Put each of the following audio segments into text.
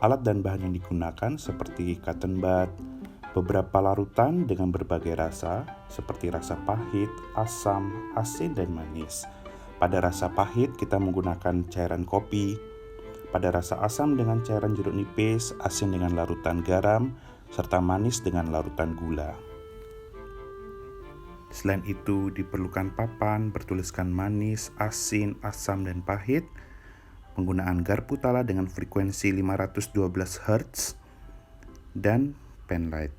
Alat dan bahan yang digunakan seperti cotton bud, beberapa larutan dengan berbagai rasa seperti rasa pahit, asam, asin, dan manis. Pada rasa pahit kita menggunakan cairan kopi, pada rasa asam dengan cairan jeruk nipis, asin dengan larutan garam, serta manis dengan larutan gula. Selain itu, diperlukan papan bertuliskan manis, asin, asam, dan pahit, penggunaan garpu tala dengan frekuensi 512 Hz, dan penlight.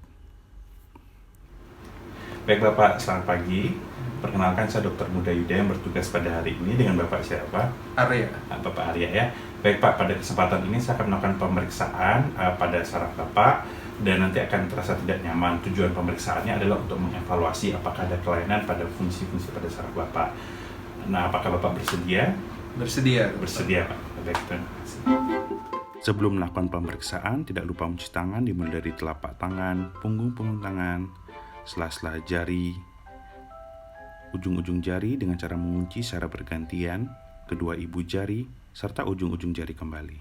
Baik Bapak, selamat pagi. Perkenalkan, saya Dr. Muda Yuda yang bertugas pada hari ini dengan Bapak siapa? Arya. Bapak Arya ya. Baik Pak, pada kesempatan ini saya akan melakukan pemeriksaan pada saraf Bapak, dan nanti akan terasa tidak nyaman. Tujuan pemeriksaannya adalah untuk mengevaluasi apakah ada kelainan pada fungsi-fungsi pada saraf Bapak. Nah, apakah Bapak bersedia? Bersedia. Bersedia Pak. Baik, terima kasih. Sebelum melakukan pemeriksaan, tidak lupa mencuci tangan dimulai dari telapak tangan, punggung tangan, sela-sela jari, ujung-ujung jari dengan cara mengunci secara bergantian, kedua ibu jari, serta ujung-ujung jari kembali.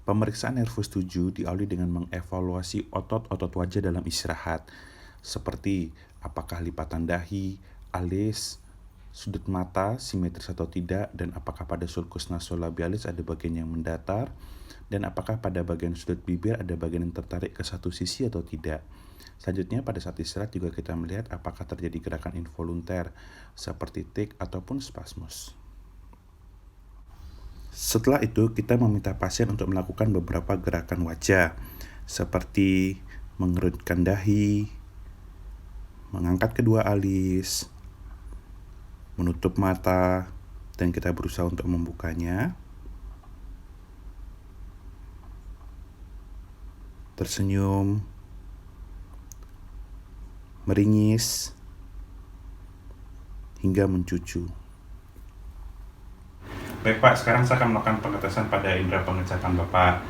Pemeriksaan Nervus 7 diawali dengan mengevaluasi otot-otot wajah dalam istirahat, seperti apakah lipatan dahi, alis, sudut mata simetris atau tidak, dan apakah pada sulcus nasolabialis ada bagian yang mendatar, dan apakah pada bagian sudut bibir ada bagian yang tertarik ke satu sisi atau tidak. Selanjutnya pada saat istirahat juga kita melihat apakah terjadi gerakan involunter seperti tik ataupun spasmus. Setelah itu kita meminta pasien untuk melakukan beberapa gerakan wajah seperti mengerutkan dahi, mengangkat kedua alis, menutup mata, dan kita berusaha untuk membukanya, tersenyum, meringis, hingga mencucu. Baik Pak, sekarang saya akan melakukan pengetesan pada indera penglihatan Bapak.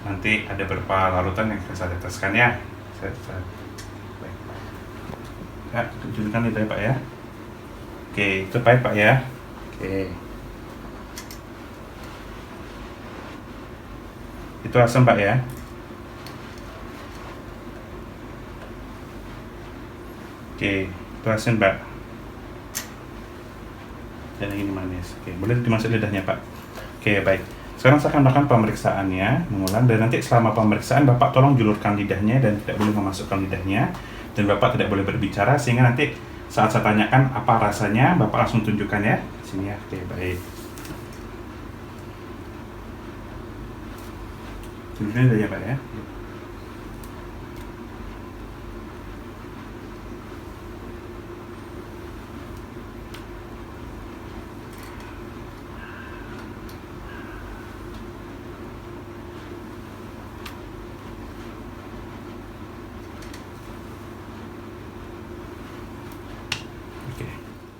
Nanti ada beberapa larutan yang akan saya teteskan ya. Baik. Ya, tunjukkan lidahnya Pak ya. Oke, itu pahit Pak ya. Oke. Itu asam Pak ya. Oke, itu asin Pak. Dan yang ini manis. Oke, boleh dimasuk lidahnya Pak. Oke, baik. Sekarang saya akan melakukan pemeriksaannya, mengulang, dan nanti selama pemeriksaan Bapak tolong julurkan lidahnya dan tidak boleh memasukkan lidahnya, dan Bapak tidak boleh berbicara, sehingga nanti saat saya tanyakan apa rasanya, Bapak langsung tunjukkan ya. Sini ya. Oke, baik. Tunjukkan lidahnya Pak ya.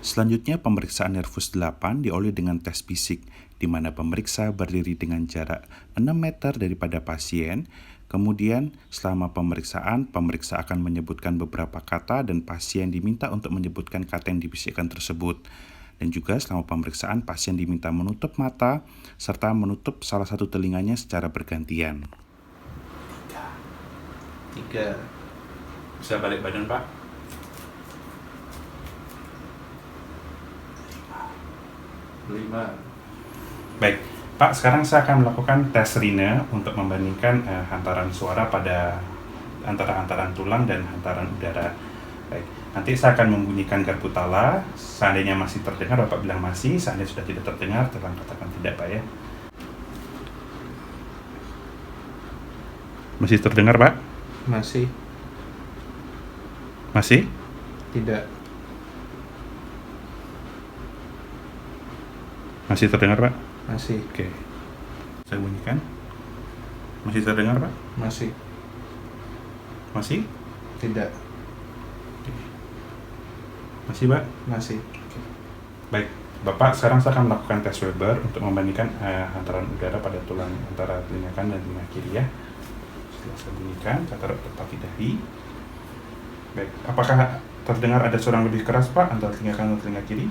Selanjutnya pemeriksaan Nervus 8 diawali dengan tes fisik, di mana pemeriksa berdiri dengan jarak 6 meter daripada pasien. Kemudian selama pemeriksaan, pemeriksa akan menyebutkan beberapa kata dan pasien diminta untuk menyebutkan kata yang dibisikkan tersebut. Dan juga selama pemeriksaan, pasien diminta menutup mata serta menutup salah satu telinganya secara bergantian. 3. Bisa balik badan Pak. 5. Baik, Pak, sekarang saya akan melakukan tes Rine untuk membandingkan hantaran suara pada antara hantaran tulang dan hantaran udara. Baik, nanti saya akan membunyikan garpu tala. Seandainya masih terdengar, Bapak bilang masih. Seandainya sudah tidak terdengar, tolong katakan tidak, Pak ya. Masih terdengar, Pak? Masih. Masih? Tidak. Masih terdengar, Pak? Masih. Oke. Saya bunyikan. Masih terdengar, Pak? Masih. Masih? Tidak. Oke. Masih, Pak? Masih. Oke. Baik, Bapak, sekarang saya akan melakukan tes Weber untuk membandingkan hantaran udara pada tulang antara telinga kanan dan telinga kiri ya. Setelah saya bunyikan, saya taruh tepat di dahi. Baik, apakah terdengar ada suara yang lebih keras, Pak, antara telinga kanan dan telinga kiri?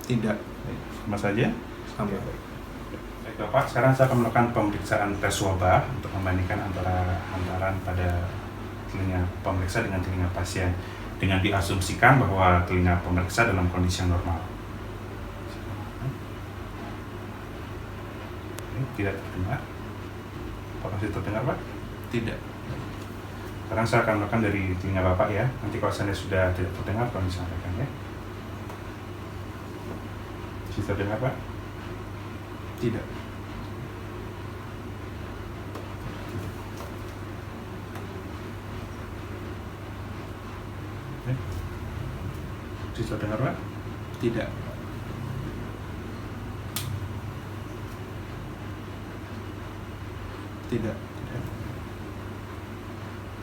Tidak. Baik, sama saja. Sama. Oke, baik. Baik. Baik Bapak, sekarang saya akan melakukan pemeriksaan tes wabah untuk membandingkan antara hantaran pada telinga pemeriksa dengan telinga pasien dengan diasumsikan bahwa telinga pemeriksa dalam kondisi yang normal. Oke, tidak terdengar. Apa masih terdengar Pak? Tidak. Sekarang saya akan melakukan dari telinga Bapak ya. Nanti kalau saya sudah tidak terdengar, tolong disampaikan ya. Masih terdengar Pak? Tidak. Oke. Masih terdengar Pak? Tidak. Tidak.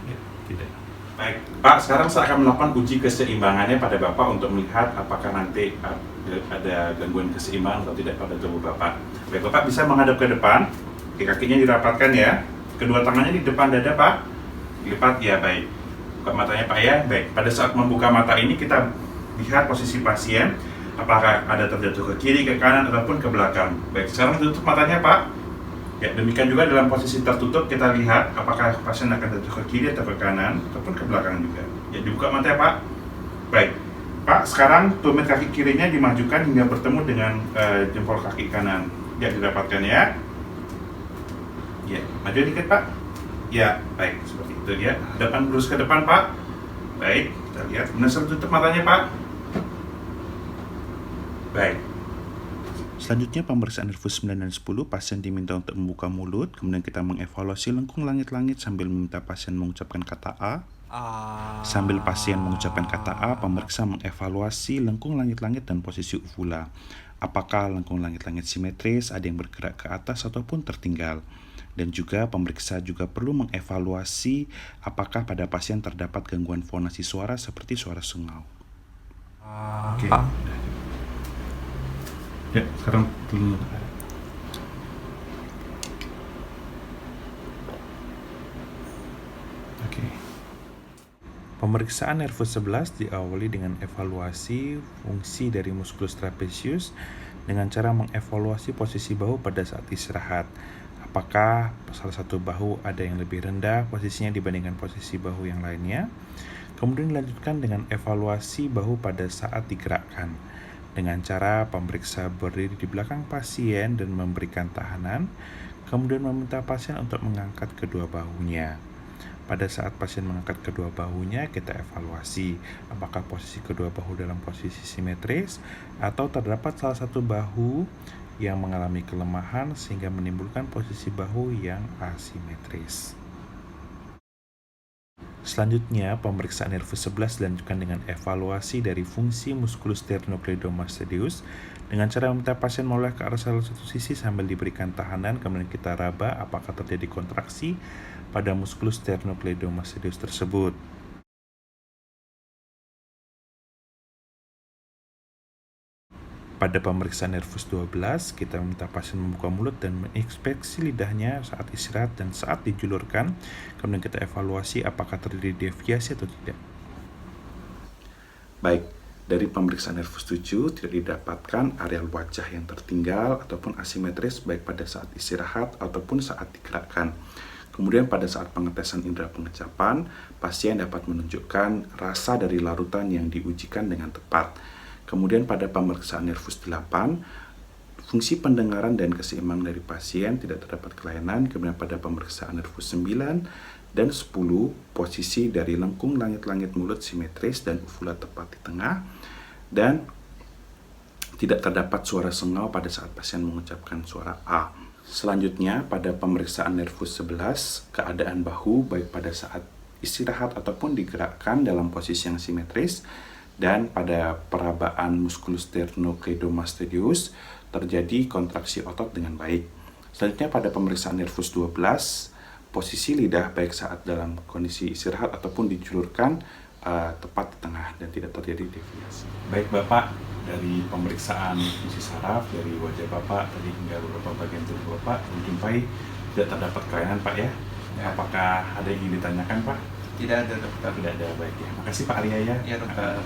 Ya, tidak. Baik, Pak, sekarang saya akan melakukan uji keseimbangannya pada Bapak untuk melihat apakah nanti ada gangguan keseimbangan atau tidak pada tubuh Bapak. Baik, Bapak bisa menghadap ke depan, kakinya dirapatkan ya, kedua tangannya di depan dada Pak, dilipat ya, baik. Buka matanya Pak ya, baik. Pada saat membuka mata ini kita lihat posisi pasien, apakah ada terjatuh ke kiri, ke kanan, ataupun ke belakang. Baik, sekarang tutup matanya Pak. Ya, demikian juga dalam posisi tertutup kita lihat apakah pasien akan terjatuh ke kiri atau ke kanan ataupun ke belakang juga. Ya, dibuka mata ya Pak. Baik, Pak, sekarang tumit kaki kirinya dimajukan hingga bertemu dengan jempol kaki kanan. Ya, didapatkan ya. Ya, maju dikit Pak. Ya, baik, seperti itu ya. Hadapan lurus ke depan Pak. Baik, kita lihat. Kemudian tutup matanya Pak. Baik. Selanjutnya pemeriksaan nervus 9 dan 10, pasien diminta untuk membuka mulut, kemudian kita mengevaluasi lengkung langit-langit sambil meminta pasien mengucapkan kata A. Sambil pasien mengucapkan kata A, pemeriksa mengevaluasi lengkung langit-langit dan posisi uvula. Apakah lengkung langit-langit simetris, ada yang bergerak ke atas ataupun tertinggal. Dan juga pemeriksa juga perlu mengevaluasi apakah pada pasien terdapat gangguan fonasi suara seperti suara sengau. Oke. Ya, sekarang telinga. Oke. Pemeriksaan nervus 11 diawali dengan evaluasi fungsi dari musculus trapezius dengan cara mengevaluasi posisi bahu pada saat istirahat. Apakah salah satu bahu ada yang lebih rendah posisinya dibandingkan posisi bahu yang lainnya? Kemudian dilanjutkan dengan evaluasi bahu pada saat digerakkan dengan cara pemeriksa berdiri di belakang pasien dan memberikan tahanan, kemudian meminta pasien untuk mengangkat kedua bahunya. Pada saat pasien mengangkat kedua bahunya, kita evaluasi apakah posisi kedua bahu dalam posisi simetris atau terdapat salah satu bahu yang mengalami kelemahan sehingga menimbulkan posisi bahu yang asimetris. Selanjutnya, pemeriksaan nervus 11 dilanjutkan dengan evaluasi dari fungsi musculus sternocleidomastoideus dengan cara meminta pasien menoleh ke arah salah satu sisi sambil diberikan tahanan, kemudian kita raba apakah terjadi kontraksi pada musculus sternocleidomastoideus tersebut. Pada pemeriksaan nervus 12, kita meminta pasien membuka mulut dan menginspeksi lidahnya saat istirahat dan saat dijulurkan. Kemudian kita evaluasi apakah terjadi deviasi atau tidak. Baik, dari pemeriksaan nervus 7 tidak didapatkan areal wajah yang tertinggal ataupun asimetris baik pada saat istirahat ataupun saat digerakkan. Kemudian pada saat pengetesan indera pengecapan, pasien dapat menunjukkan rasa dari larutan yang diujikan dengan tepat. Kemudian pada pemeriksaan nervus 8, fungsi pendengaran dan keseimbangan dari pasien tidak terdapat kelainan. Kemudian pada pemeriksaan nervus 9 dan 10, posisi dari lengkung langit-langit mulut simetris dan uvula tepat di tengah. Dan tidak terdapat suara sengau pada saat pasien mengucapkan suara A. Selanjutnya pada pemeriksaan nervus 11, keadaan bahu baik pada saat istirahat ataupun digerakkan dalam posisi yang simetris. Dan pada perabaan musculus sternocleidomastoideus terjadi kontraksi otot dengan baik. Selanjutnya pada pemeriksaan nervus 12, posisi lidah baik saat dalam kondisi istirahat ataupun dijulurkan tepat di tengah dan tidak terjadi deviasi. Baik Bapak, dari pemeriksaan fungsi saraf dari wajah Bapak tadi hingga beberapa bagian tubuh Bapak dijumpai tidak terdapat kelainan Pak ya. Apakah ada yang ingin ditanyakan Pak? Tidak ada dokter. Tidak ada, baik ya. Makasih Pak Arya ya. Ya dokter.